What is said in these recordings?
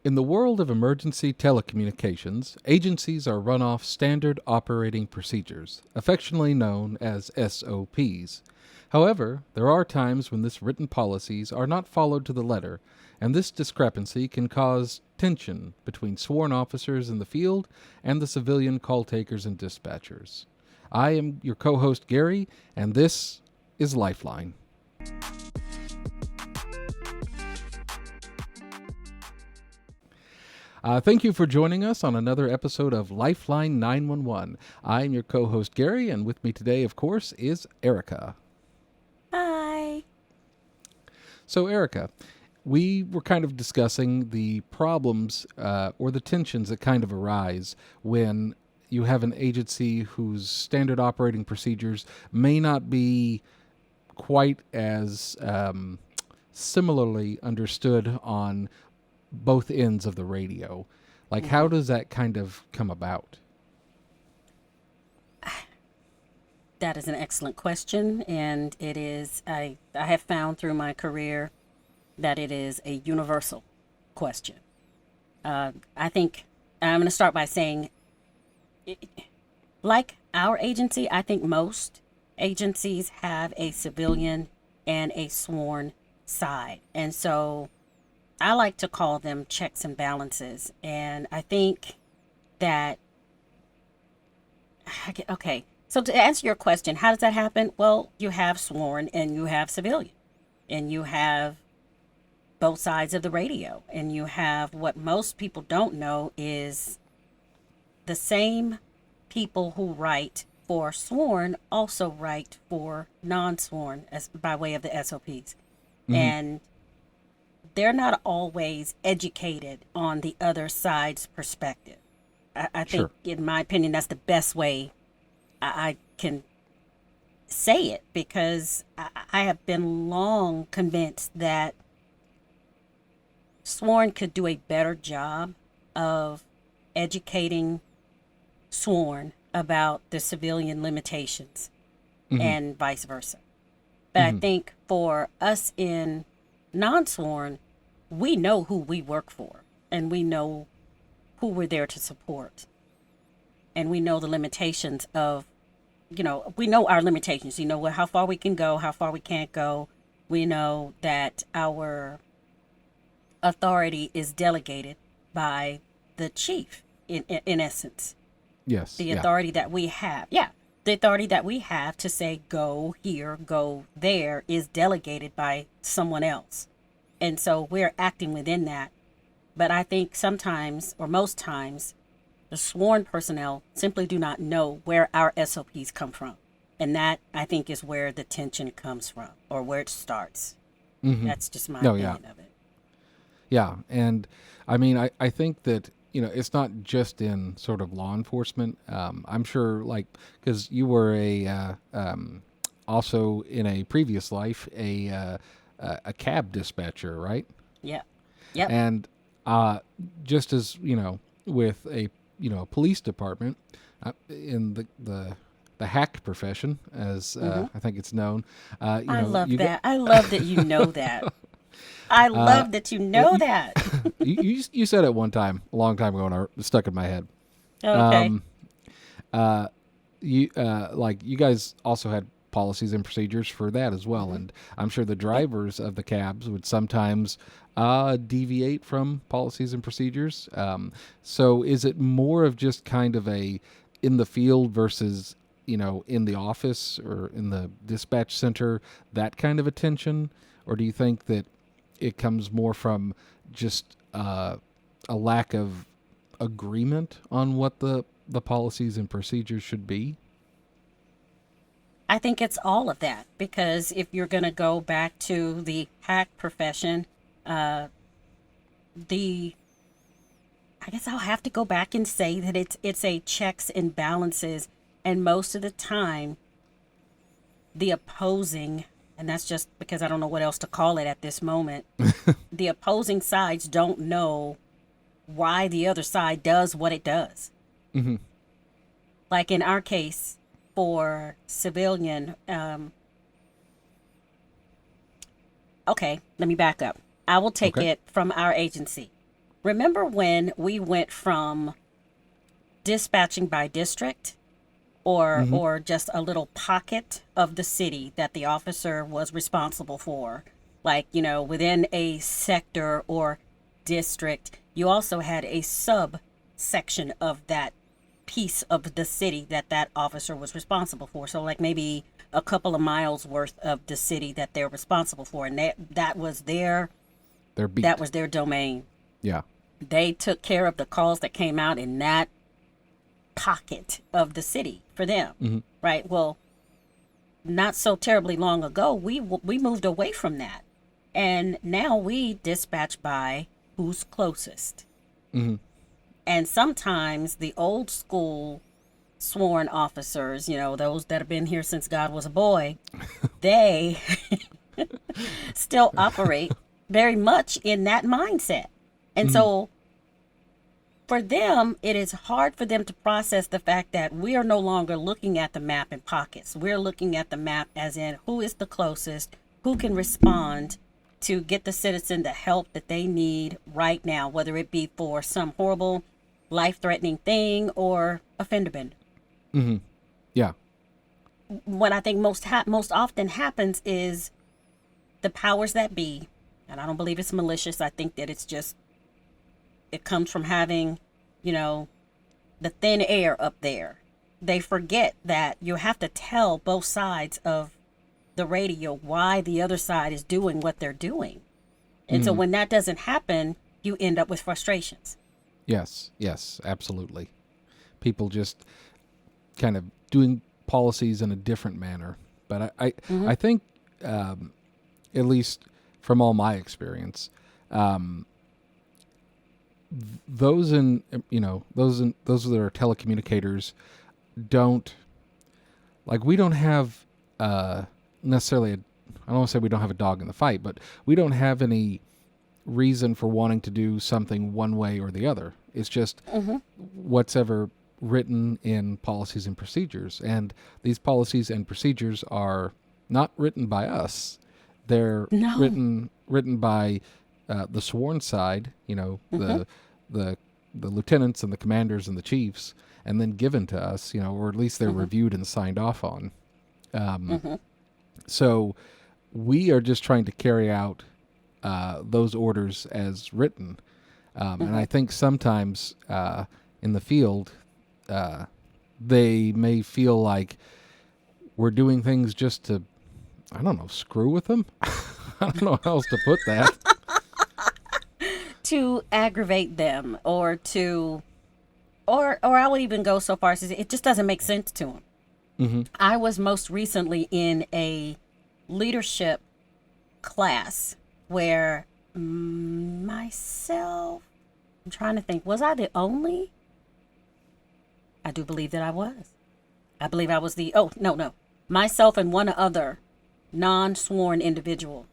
In the world of emergency telecommunications, agencies are run off standard operating procedures, affectionately known as SOPs. However, there are times when this written policies are not followed to the letter, and this discrepancy can cause tension between sworn officers in the field and the civilian call takers and dispatchers. I am your co host, Gary, and this is Lifeline. Thank you for joining us on another episode of Lifeline 911. I'm your co host, Gary, and with me today, of course, is Erica. Hi. So, Erica, we were kind of discussing the problems or the tensions that kind of arise when you have an agency whose standard operating procedures may not be quite as similarly understood on both ends of the radio. Like, how hmm does that kind of come about? That is an excellent question, and it is. I have found through my career that it is a universal question. I think I'm going to start by saying, like our agency, I think most agencies have a civilian and a sworn side, and so I like to call them checks and balances. And I think that okay. So to answer your question, how does that happen? Well, you have sworn and you have civilian, and you have both sides of the radio, and you have what most people don't know is the same people who write for sworn also write for non-sworn as by way of the SOPs. Mm-hmm. And they're not always educated on the other side's perspective. I think, Sure. in my opinion, that's the best way I can say it, because I have been long convinced that sworn could do a better job of educating sworn about the civilian limitations Mm-hmm. and vice versa. But I Mm-hmm. think for us in non sworn, we know who we work for, and we know who we're there to support, and we know the limitations of, we know our limitations. How far we can go, how far we can't go. We know that our authority is delegated by the chief, in essence. Yes. The Yeah. authority that we have, yeah, the authority that we have to say go here, go there, is delegated by someone else. And so we're acting within that. But I think sometimes, or most times, the sworn personnel simply do not know where our SOPs come from. And that, I think, is where the tension comes from, or where it starts. Mm-hmm. That's just my No. Yeah. opinion of it. Yeah. And I mean, I think that, it's not just in sort of law enforcement. I'm sure, like, because you were also in a previous life, a cab dispatcher, right? Yep. Yep. And uh, just as with a police department in the hack profession, as hmm I think it's known, I love you get that. I love that you know that. I uh, love that you well, know that. you said it one time a long time ago, and it stuck in my head. Okay. Um, uh, you like you guys also had policies and procedures for that as well, hmm and I'm sure the Yep. drivers of the cabs would sometimes deviate from policies and procedures. So is it more of just kind of a in the field versus in the office or in the dispatch center, that kind of attention, or do you think that it comes more from just a lack of agreement on what the policies and procedures should be? I think it's all of that, because if you're going to go back to the hack profession, uh, the I guess I'll have to go back and say that it's a checks and balances, and most of the time the opposing, and that's just because I don't know what else to call it at this moment. The opposing sides don't know why the other side does what it does. Hmm. Like in our case, for civilian, okay, let me back up. I will take Okay. it from our agency. remember when we went from dispatching by district Mm-hmm. or just a little pocket of the city that the officer was responsible for, like, within a sector or district, you also had a subsection of that piece of the city that that officer was responsible for. So like maybe a couple of miles worth of the city that they're responsible for, and that was They're that beat. was their domain. Yeah. They took care of the calls that came out in that pocket of the city for them, Mm-hmm. right? Well, not so terribly long ago, we moved away from that, and now we dispatch by who's closest. Mm-hmm. And sometimes the old school sworn officers, those that have been here since God was a boy, they still operate very much in that mindset. And Mm-hmm. so for them, it is hard for them to process the fact that we are no longer looking at the map in pockets. We're looking at the map as in who is the closest, who can respond to get the citizen the help that they need right now, whether it be for some horrible, life-threatening thing or a fender bender. Mm-hmm. Yeah. What I think most often happens is the powers that be, and I don't believe it's malicious. I think that it comes from having, you know, the thin air up there. They forget that you have to tell both sides of the radio why the other side is doing what they're doing. And so Mm-hmm. when that doesn't happen, you end up with frustrations. Yes. Yes. Absolutely. People just kind of doing policies in a different manner. But I think, at least from all my experience, um, those in those that are telecommunicators don't like we don't have necessarily I don't want to say we don't have a dog in the fight, but we don't have any reason for wanting to do something one way or the other. It's just what's ever written in policies and procedures, and these policies and procedures are not written by us. They're No. written by the sworn side, the the lieutenants and the commanders and the chiefs, and then given to us, or at least they're reviewed and signed off on. So we are just trying to carry out those orders as written. And I think sometimes in the field, they may feel like we're doing things just to, I don't know, screw with them. I don't know how else to put that. To aggravate them or I would even go so far as to say it just doesn't make sense to them. Mm-hmm. I was most recently in a leadership class where myself, I'm trying to think, was I the only? I do believe that I was. I believe I was oh, no. Myself and one other non-sworn individual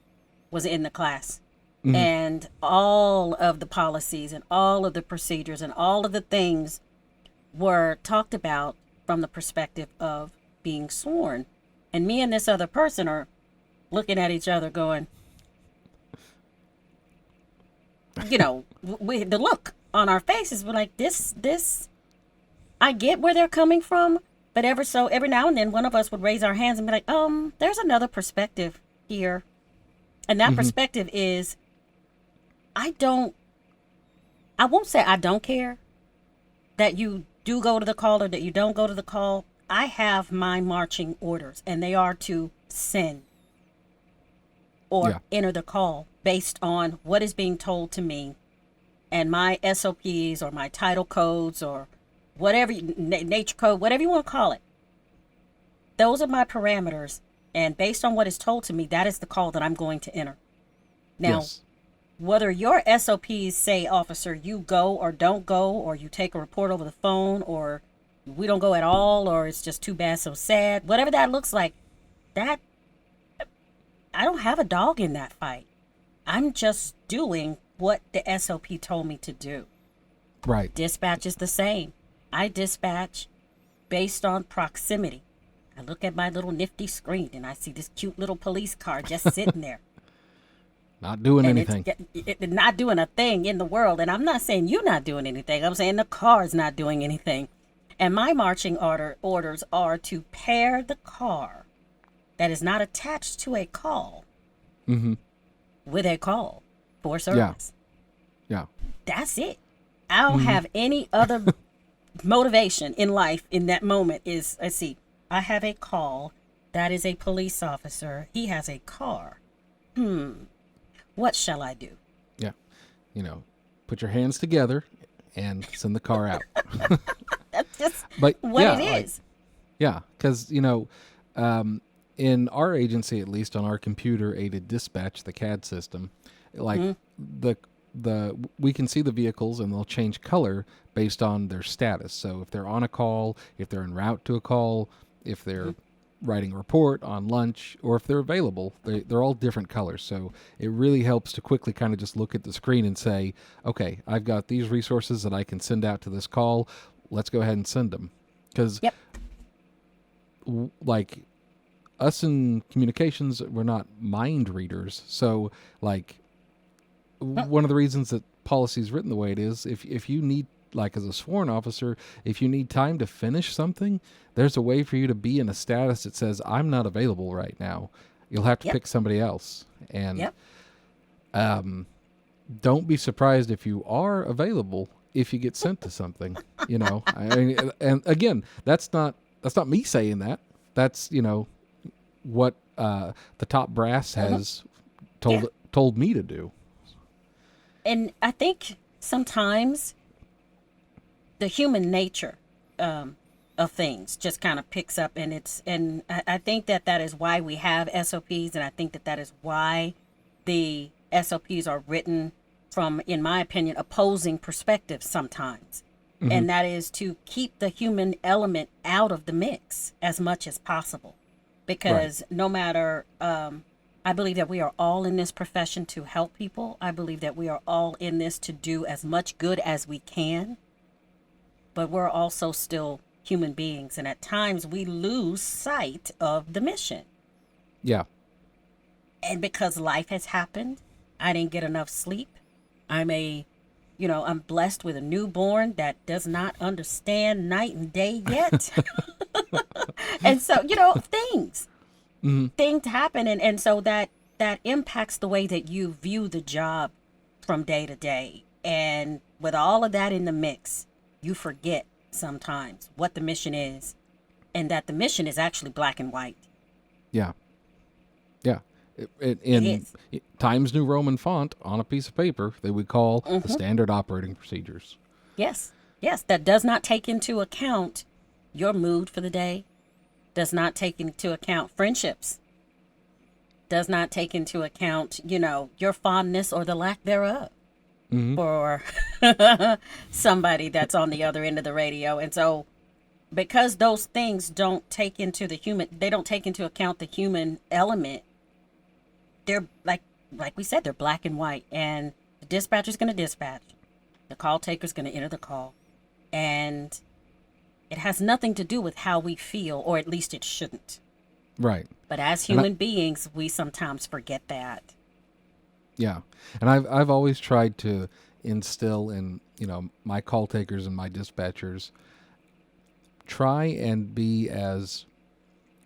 was in the class. Mm-hmm. And all of the policies and all of the procedures and all of the things were talked about from the perspective of being sworn. And me and this other person are looking at each other going, the look on our faces were like, this, I get where they're coming from, but every now and then one of us would raise our hands and be like, there's another perspective here. And that perspective is, I won't say I don't care that you do go to the call or that you don't go to the call. I have my marching orders, and they are to send or enter the call based on what is being told to me and my SOPs or my title codes or whatever, nature code, whatever you want to call it. Those are my parameters, and based on what is told to me, that is the call that I'm going to enter. Now, Yes. whether your SOPs say, officer, you go or don't go, or you take a report over the phone, or we don't go at all, or it's just too bad, so sad, whatever that looks like, that I don't have a dog in that fight. I'm just doing what the SOP told me to do. Right. Dispatch is the same. I dispatch based on proximity. I look at my little nifty screen and I see this cute little police car just sitting there. not doing and it's anything. not doing a thing in the world. And I'm not saying you're not doing anything. I'm saying the car's not doing anything. And my marching orders are to pair the car that is not attached to a call Mm-hmm. with a call for Yeah. service. Yeah. That's it. I don't Mm-hmm. have any other motivation in life in that moment. Is, let's see, I have a call. That is a police officer. He has a car. What shall I do? Yeah. Put your hands together and send the car out. That's just But what yeah, it like, is. yeah, because in our agency, at least on our computer aided dispatch, the CAD system, like the we can see the vehicles and they'll change color based on their status. So if they're on a call, if they're en route to a call, if they're writing a report on lunch, or if they're available, they're all different colors. So it really helps to quickly kind of just look at the screen and say, okay, I've got these resources that I can send out to this call. Let's go ahead and send them. Because Yep. like us in communications, we're not mind readers. So like one of the reasons that policy is written the way it is, if you need, like as a sworn officer, if you need time to finish something, there's a way for you to be in a status that says, I'm not available right now. You'll have to Yep. pick somebody else. And Yep. don't be surprised if you are available if you get sent to something. I mean, and again, that's not me saying that. That's what the top brass has Yeah. told me to do. And I think sometimes the human nature of things just kind of picks up, and I think that is why we have SOPs, and I think that is why the SOPs are written from, in my opinion, opposing perspectives sometimes. And that is to keep the human element out of the mix as much as possible. Because no matter, I believe that we are all in this profession to help people. I believe that we are all in this to do as much good as we can. But we're also still human beings. And at times we lose sight of the mission. Yeah. And because life has happened, I didn't get enough sleep. I'm blessed with a newborn that does not understand night and day yet. And so, things happen. And so that impacts the way that you view the job from day to day. And with all of that in the mix, you forget sometimes what the mission is, and that the mission is actually black and white. Yeah. Yeah. It In is. Times New Roman font on a piece of paper that we call the standard operating procedures. Yes. Yes. That does not take into account your mood for the day, does not take into account friendships, does not take into account, your fondness or the lack thereof for somebody that's on the other end of the radio. And so, because those things don't take into they don't take into account the human element, they're like we said, they're black and white. And the dispatcher's going to dispatch, the call taker's going to enter the call, and it has nothing to do with how we feel, or at least it shouldn't. Right. But as human beings, we sometimes forget that. Yeah. And I've always tried to instill in, my call takers and my dispatchers, try and be as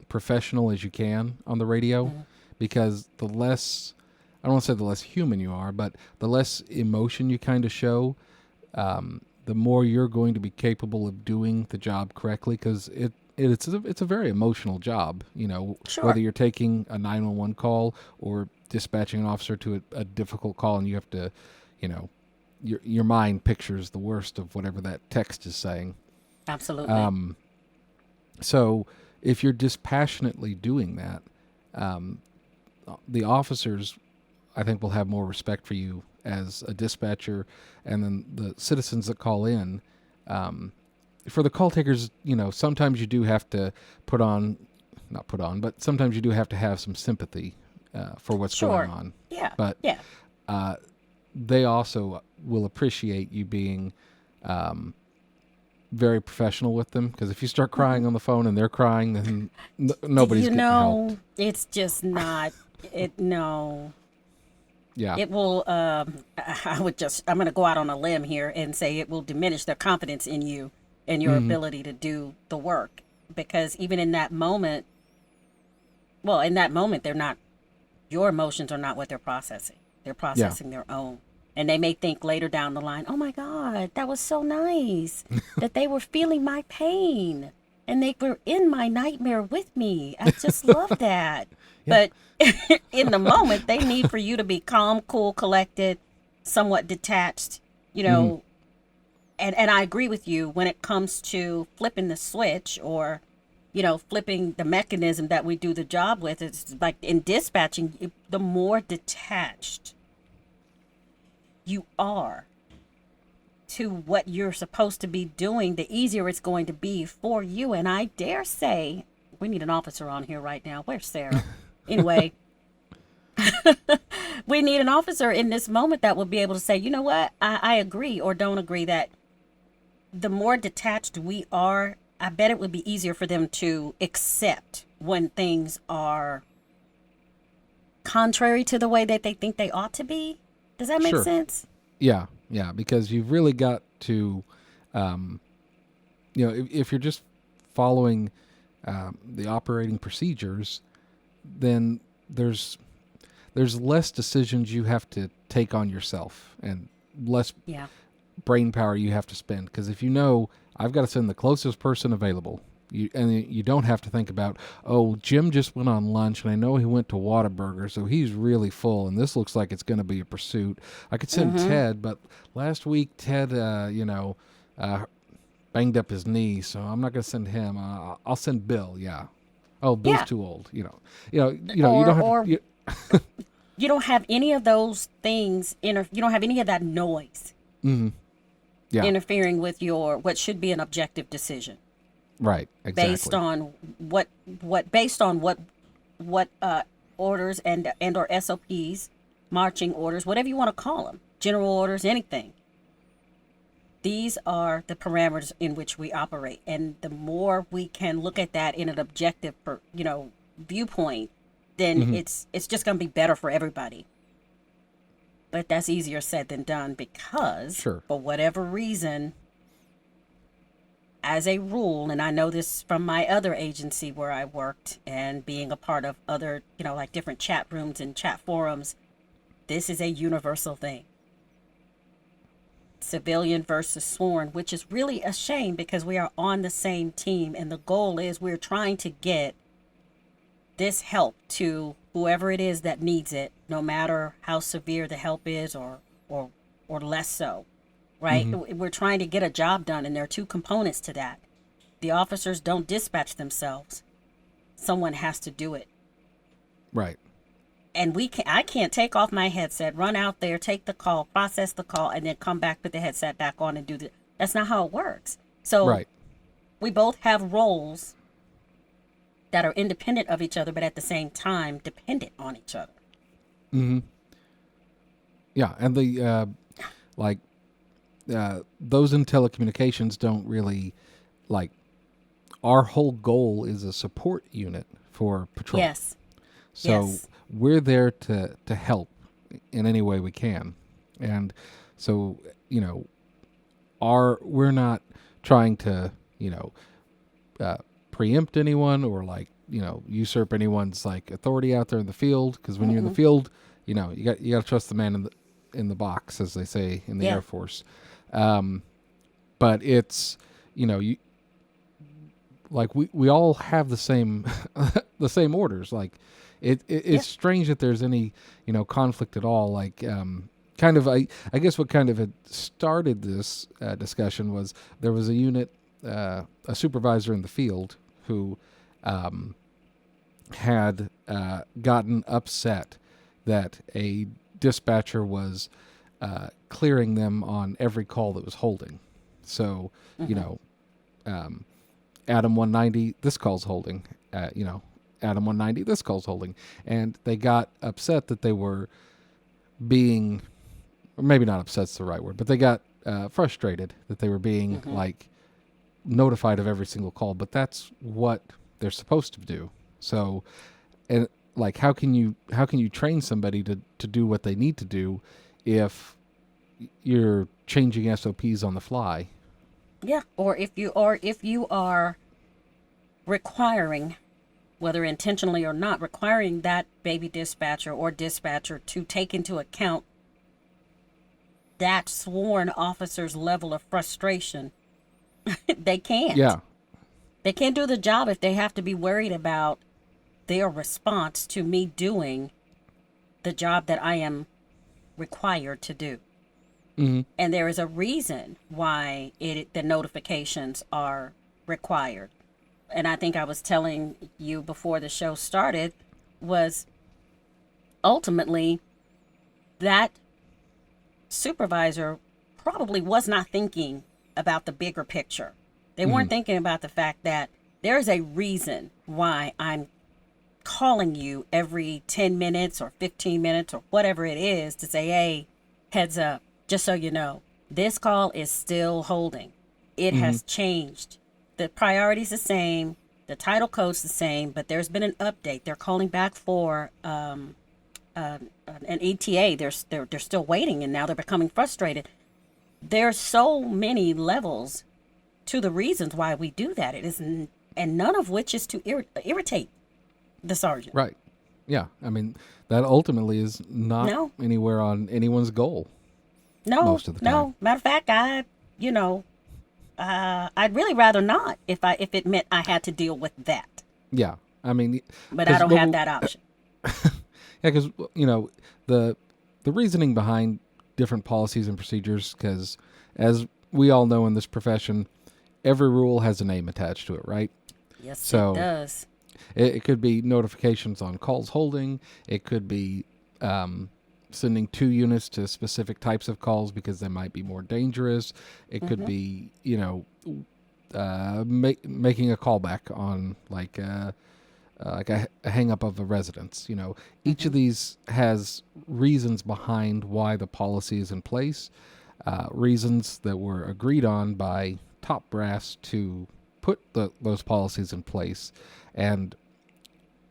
professional as you can on the radio, because the less, I don't want to say the less human you are, but the less emotion you kind of show, the more you're going to be capable of doing the job correctly, because it's a very emotional job, Sure. whether you're taking a 911 call or dispatching an officer to a difficult call, and you have to, your mind pictures the worst of whatever that text is saying. Absolutely. So if you're dispassionately doing that, the officers, I think, will have more respect for you as a dispatcher, and then the citizens that call in. For the call takers, sometimes you do have to not put on, but sometimes you do have to have some sympathy for what's Sure. going on. Yeah. But Yeah. they also will appreciate you being very professional with them, because if you start crying on the phone and they're crying, then nobody's getting helped. It's just not. No. Yeah. it will, I'm going to go out on a limb here and say it will diminish their confidence in you and your Hmm. ability to do the work. Because even in that moment, well, in that moment, they're not, your emotions are not what they're processing. They're Yeah. processing their own. And they may think later down the line, oh my God, that was so nice that they were feeling my pain and they were in my nightmare with me. I just love that. Yeah. But in the moment, they need for you to be calm, cool, collected, somewhat detached, you Hmm. know. And I agree with you when it comes to flipping the switch or, flipping the mechanism that we do the job with. It's like in dispatching, the more detached you are to what you're supposed to be doing, the easier it's going to be for you. And I dare say, we need an officer on here right now. Where's Sarah? Anyway, we need an officer in this moment that will be able to say, you know what, I agree or don't agree that the more detached we are, I bet it would be easier for them to accept when things are contrary to the way that they think they ought to be. Does that make Sure. sense? Yeah. Yeah. Because you've really got to, um, if you're just following the operating procedures, then there's there's less decisions you have to take on yourself and less Yeah. brain power you have to spend. Because if you know I've got to send the closest person available, you don't have to think about, oh, Jim just went on lunch and I know he went to Whataburger, so he's really full and this looks like it's going to be a pursuit. I could send Mm-hmm. Ted, but last week Ted, uh, banged up his knee, so I'm not going to send him. I'll send Bill. Yeah. Oh, Bill's Yeah. too old. You Or don't have to. or you don't have any of those things you don't have any of that noise Mm-hmm. Yeah. interfering with your what should be an objective decision Right. based Exactly. on what orders and or SOPs, marching orders, whatever you want to call them, general orders, anything. These are the parameters in which we operate, and the more we can look at that in an objective, viewpoint, then Mm-hmm. it's just going to be better for everybody. But that's easier said than done because, Sure. for whatever reason, as a rule, and I know this from my other agency where I worked and being a part of other, like different chat rooms and chat forums, this is a universal thing. Civilian versus sworn, which is really a shame because we are on the same team and the goal is we're trying to get this help to whoever it is that needs it, no matter how severe the help is or or less so, right? Mm-hmm. We're trying to get a job done and there are two components to that. The officers don't dispatch themselves. Someone has to do it. Right. And I can't take off my headset, run out there, take the call, process the call, and then come back, put the headset back on and do the that's not how it works. So Right. we both have roles that are independent of each other, but at the same time dependent on each other. Mm-hmm. Yeah. And the like those in telecommunications don't really like. Our whole goal is a support unit for patrol. Yes. So Yes. we're there to help in any way we can. And so, we're not trying to, uh, preempt anyone or like, usurp anyone's like authority out there in the field. Because when you're in the Mm-mm. field, you got to trust the man in the box, as they say in the Yeah. Air Force. Um, but it's, you like we all have the same the same orders. Like Yeah. it's strange that there's any conflict at all. Like kind of I guess what kind of had started this discussion was there was a unit a supervisor in the field who um, had gotten upset that a dispatcher was clearing them on every call that was holding. So you Mm-hmm. know um, Adam 190, this call's holding. Adam 190, this call's holding. And they got upset that they were being, or maybe not upset's the right word, but they got frustrated that they were being Mm-hmm. like notified of every single call. But that's what they're supposed to do. So, and like how can you train somebody to do what they need to do if you're changing SOPs on the fly? Yeah. Or if you are requiring, whether intentionally or not, requiring that baby dispatcher or dispatcher to take into account that sworn officer's level of frustration, they can't. Yeah. They can't do the job if they have to be worried about their response to me doing the job that I am required to do. Hmm. And there is a reason why the notifications are required. And I think I was telling you before the show started, was ultimately that supervisor probably was not thinking about the bigger picture. They Hmm. weren't thinking about the fact that there is a reason why I'm calling you every 10 minutes or 15 minutes or whatever it is to say, hey, heads up, just so you know, this call is still holding. It Hmm. has changed. The priority's the same, the title code's the same, but there's been an update. They're calling back for an ETA. They're still waiting, and now they're becoming frustrated. There's so many levels to the reasons why we do that. It is, and none of which is to irritate the sergeant. Right. Yeah. I mean, that ultimately is not No, anywhere on anyone's goal no, most of the time. no. Matter of fact, you know, I'd really rather not if it meant I had to deal with that. Yeah. I mean, But I because don't have that option. yeah, because the the reasoning behind different policies and procedures, because as we all know in this profession, every rule has a name attached to it, right? Yes, it So does. it could be notifications on calls holding. It could be sending 2 units to specific types of calls because they might be more dangerous. It could Mm-hmm. be, making a callback on like a hang up of a residence. Each Mm-hmm. of these has reasons behind why the policy is in place, reasons that were agreed on by top brass to put those policies in place. And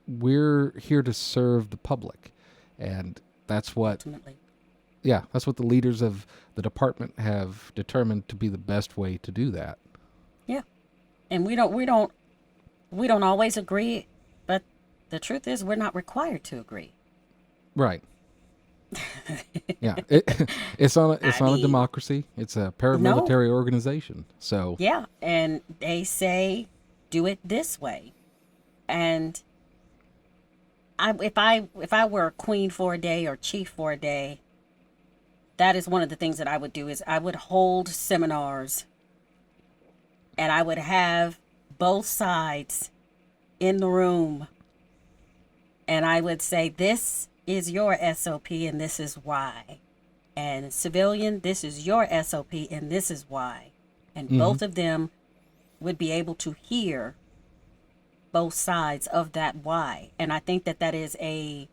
we're here to serve the public. And that's what, Ultimately, yeah, that's what the leaders of the department have determined to be the best way to do that. yeah. And we don't always agree, but the truth is we're not required to agree. Right. Yeah. It's I not a mean, democracy. It's a no. paramilitary organization. So, Yeah, and they say do it this way. And if I were a queen for a day or chief for a day, that is one of the things that I would do is I would hold seminars and I would have both sides in the room and I would say this is your SOP and this is why. And civilian, this is your SOP and this is why. And hmm, both of them would be able to hear both sides of that why. And I think that that is a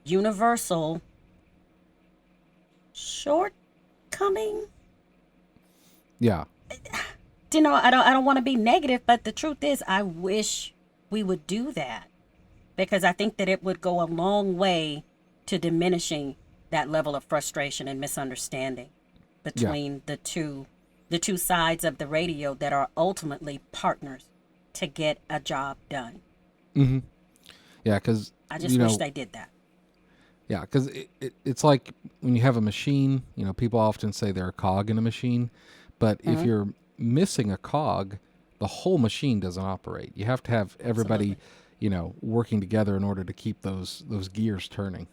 universal shortcoming. yeah. I don't want to be negative, but the truth is I wish we would do that because I think that it would go a long way to diminishing that level of frustration and misunderstanding Yeah. between the two sides of the radio that are ultimately partners to get a job done. Hmm. Yeah. Because, I just you wish know, they did that. yeah, because it's like when you have a machine, people often say they're a cog in a machine. But if Hmm. you're missing a cog, the whole machine doesn't operate. You have to have everybody, Absolutely. working together in order to keep those gears turning.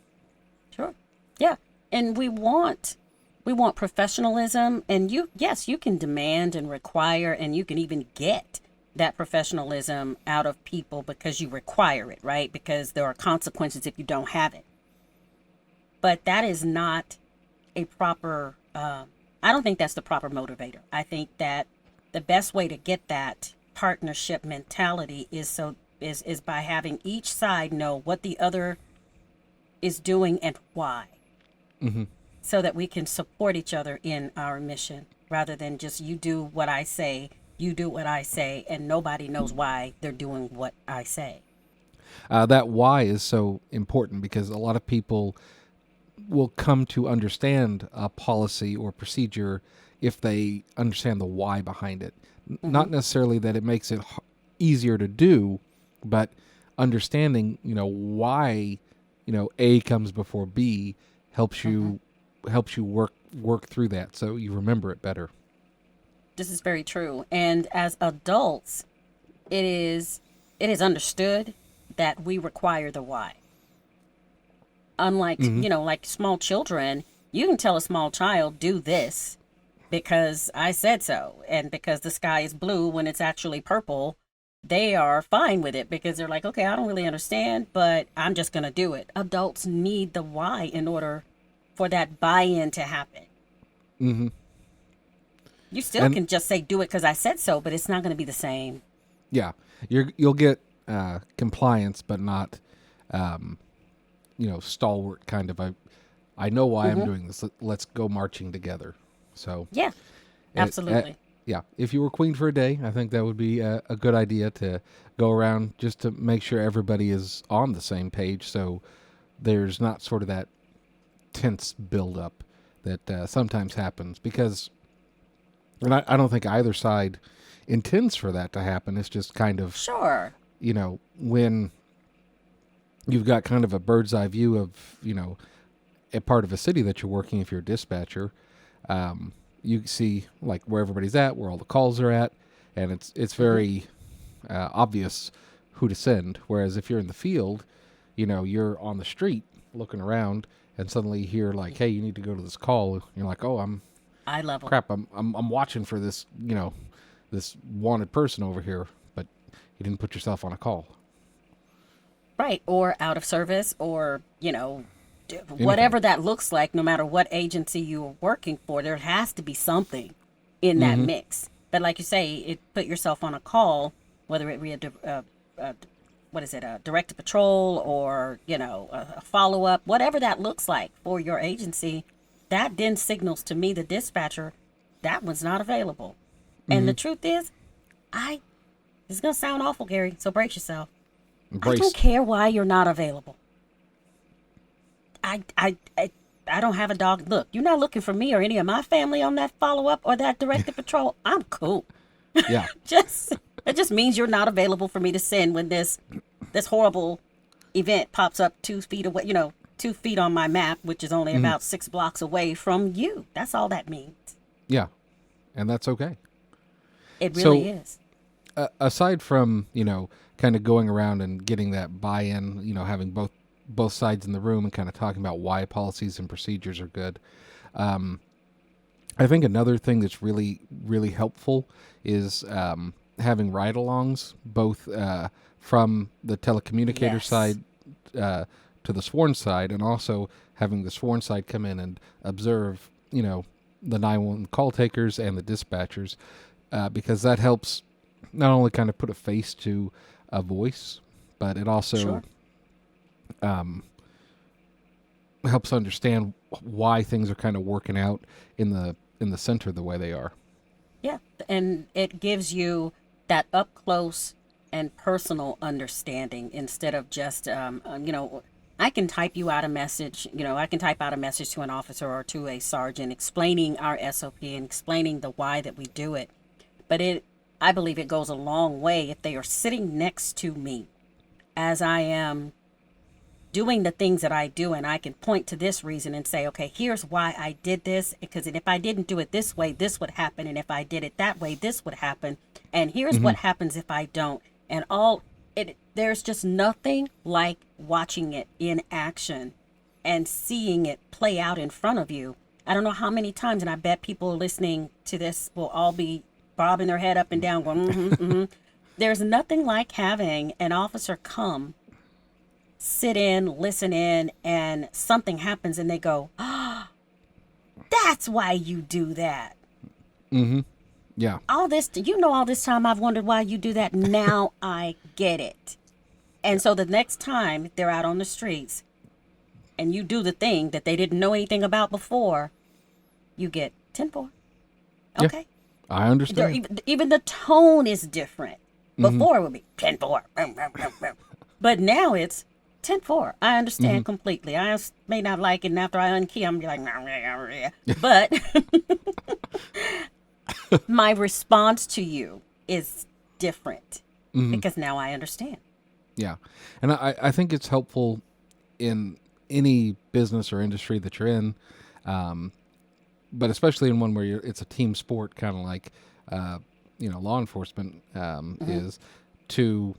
Sure. Yeah. And we want professionalism and yes, you can demand and require and you can even get that professionalism out of people because you require it, right? Because there are consequences if you don't have it. But that is not a proper I don't think that's the proper motivator. I think that the best way to get that partnership mentality is by having each side know what the other is doing and why, Hmm. so that we can support each other in our mission rather than just you do what I say, you do what I say, and nobody knows why they're doing what I say. That why is so important because a lot of people will come to understand a policy or procedure if they understand the why behind it. Mm-hmm. Not necessarily that it makes it easier to do, but understanding, why, A comes before B helps Mm-hmm. you work through that so you remember it better. This is very true. And as adults, it is it is understood that we require the why. Unlike, Mm-hmm. like small children, you can tell a small child, do this because I said so. And because the sky is blue when it's actually purple, they are fine with it because they're like, okay, I don't really understand, but I'm just going to do it. Adults need the why in order for that buy in to happen. Mm-hmm. You still And can just say, do it because I said so, but it's not going to be the same. yeah, you'll get compliance, but not um, stalwart kind of. I know why I'm Hmm. doing this. Let's go marching together. So, Yeah, it, absolutely. yeah, if you were queen for a day, I think that would be a good idea to go around just to make sure everybody is on the same page. So there's not sort of that tense buildup that sometimes happens because, and I don't think either side intends for that to happen. It's just kind of, Sure. when you've got kind of a bird's eye view of, a part of a city that you're working, if you're a dispatcher, you see like where everybody's at, where all the calls are at, and it's Hmm. very obvious who to send. Whereas if you're in the field, you're on the street looking around, and suddenly you hear like, "Hey, you need to go to this call." You're like, "Oh, I'm Eye level. crap. I'm watching for this, this wanted person over here," but you didn't put yourself on a call. Right. Or out of service or, Anything. whatever that looks like, no matter what agency you're working for, there has to be something in that Mm-hmm. mix. But like you say, it put yourself on a call, whether it be what is it, a direct patrol or, a follow up, whatever that looks like for your agency, that then signals to me, the dispatcher, that one's not available. And Mm-hmm. the truth is, I, it's going to sound awful, Gary, so brace yourself. I don't Embraced. care why you're not available. I, I, I, I don't have a dog. Look, you're not looking for me or any of my family on that follow up or that directed patrol. I'm cool. Yeah. Just It just means you're not available for me to send when this horrible event pops up 2 feet away. 2 feet on my map, which is only Mm-hmm. about 6 blocks away from you. That's all that means. Yeah, and that's okay. It really So is. aside from kind of going around and getting that buy-in, having both sides in the room and kind of talking about why policies and procedures are good, I think another thing that's really really helpful is having ride-alongs, both from the telecommunicator Yes. side to the sworn side, and also having the sworn side come in and observe, the 911 call takers and the dispatchers, because that helps not only kind of put a face to a voice, but it also Sure. helps understand why things are kind of working out in the center the way they are. Yeah, and it gives you that up close and personal understanding instead of just, I can type you out a message. I can type out a message to an officer or to a sergeant explaining our SOP and explaining the why that we do it. But I believe it goes a long way if they are sitting next to me as I am doing the things that I do, and I can point to this reason and say, okay, here's why I did this, because if I didn't do it this way, this would happen, and if I did it that way, this would happen, and here's Mm-hmm. what happens if I don't, and all it. There's just nothing like watching it in action and seeing it play out in front of you. I don't know how many times, and I bet people listening to this will all be bobbing their head up and down, going, mm-hmm, mm-hmm. There's nothing like having an officer come sit in, listen in, and something happens and they go, oh, that's why you do that. Mm-hmm. Yeah. All this time I've wondered why you do that. Now I get it. And so the next time they're out on the streets and you do the thing that they didn't know anything about before, you get 10-4. Yeah. Okay. I understand. Even the tone is different. Mm-hmm. Before it would be 10-4. But now it's 10-4. I understand completely. May not like it, and after I unkey, I'm like, nah, nah, nah, nah. But my response to you is different because now I understand. Yeah. And I think it's helpful in any business or industry that you're in, but especially in one where it's a team sport, kind of like, law enforcement is, to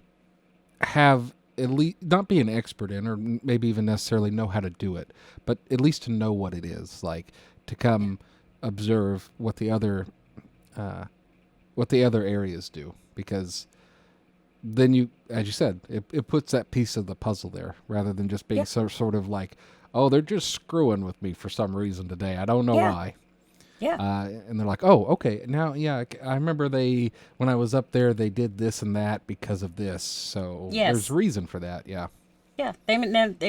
have at least not be an expert in, or maybe even necessarily know how to do it, but at least to know what it is, like to come observe what the other areas do, because then you, as you said, it puts that piece of the puzzle there rather than just being sort of like, oh, they're just screwing with me for some reason today. I don't know why. Yeah. And they're like, oh, okay. Now, I remember when I was up there, they did this and that because of this. So there's reason for that. Yeah. Yeah. They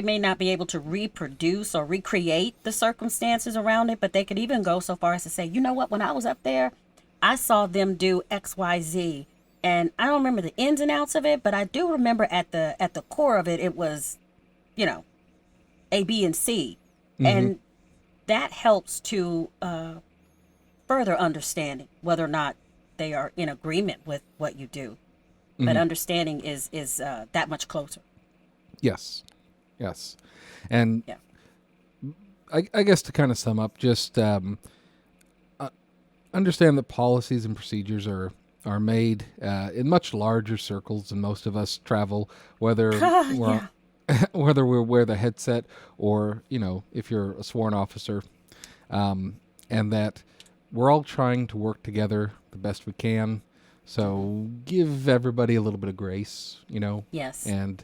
may not be able to reproduce or recreate the circumstances around it, but they could even go so far as to say, you know what, when I was up there, I saw them do X, Y, Z. And I don't remember the ins and outs of it, but I do remember at the core of it, it was, A, B, and C. And that helps to further understanding whether or not they are in agreement with what you do. But understanding is that much closer. Yes. And I guess to kind of sum up, just understand that policies and procedures are made in much larger circles than most of us travel, whether whether we wear the headset or, if you're a sworn officer, and that we're all trying to work together the best we can. So give everybody a little bit of grace, Yes. And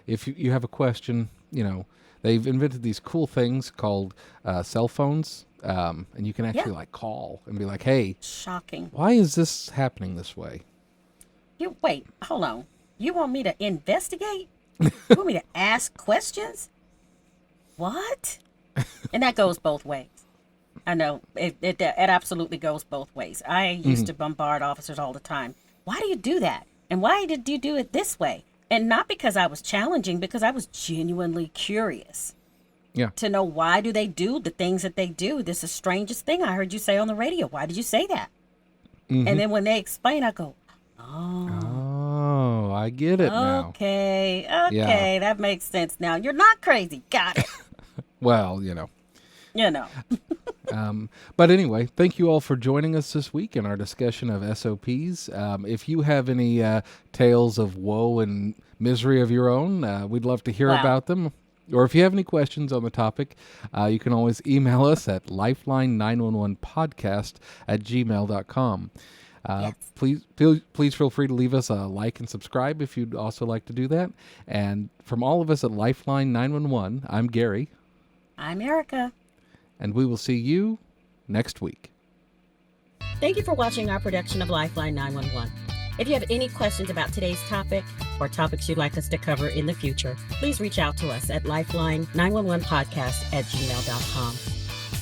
if you have a question, they've invented these cool things called cell phones. And you can actually call and be like, hey, shocking. Why is this happening this way? Wait, hold on. You want me to investigate? You want me to ask questions? What? And that goes both ways. I know it absolutely goes both ways. I used to bombard officers all the time. Why do you do that? And why did you do it this way? And not because I was challenging, because I was genuinely curious. Yeah. To know why do they do the things that they do. This is the strangest thing I heard you say on the radio. Why did you say that? And then when they explain, I go, oh, I get it now. Okay, that makes sense now. You're not crazy. Got it. Well, But anyway, thank you all for joining us this week in our discussion of SOPs. If you have any tales of woe and misery of your own, we'd love to hear about them. Or if you have any questions on the topic, you can always email us at lifeline911podcast@gmail.com. Please feel free to leave us a like and subscribe if you'd also like to do that. And from all of us at Lifeline 911, I'm Gary. I'm Erica. And we will see you next week. Thank you for watching our production of Lifeline 911. If you have any questions about today's topic or topics you'd like us to cover in the future, please reach out to us at lifeline911podcast@gmail.com.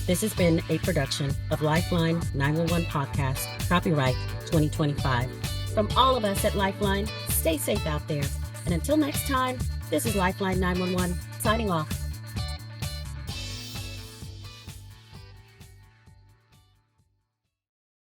This has been a production of Lifeline 911 Podcast, copyright 2025. From all of us at Lifeline, stay safe out there. And until next time, this is Lifeline 911 signing off.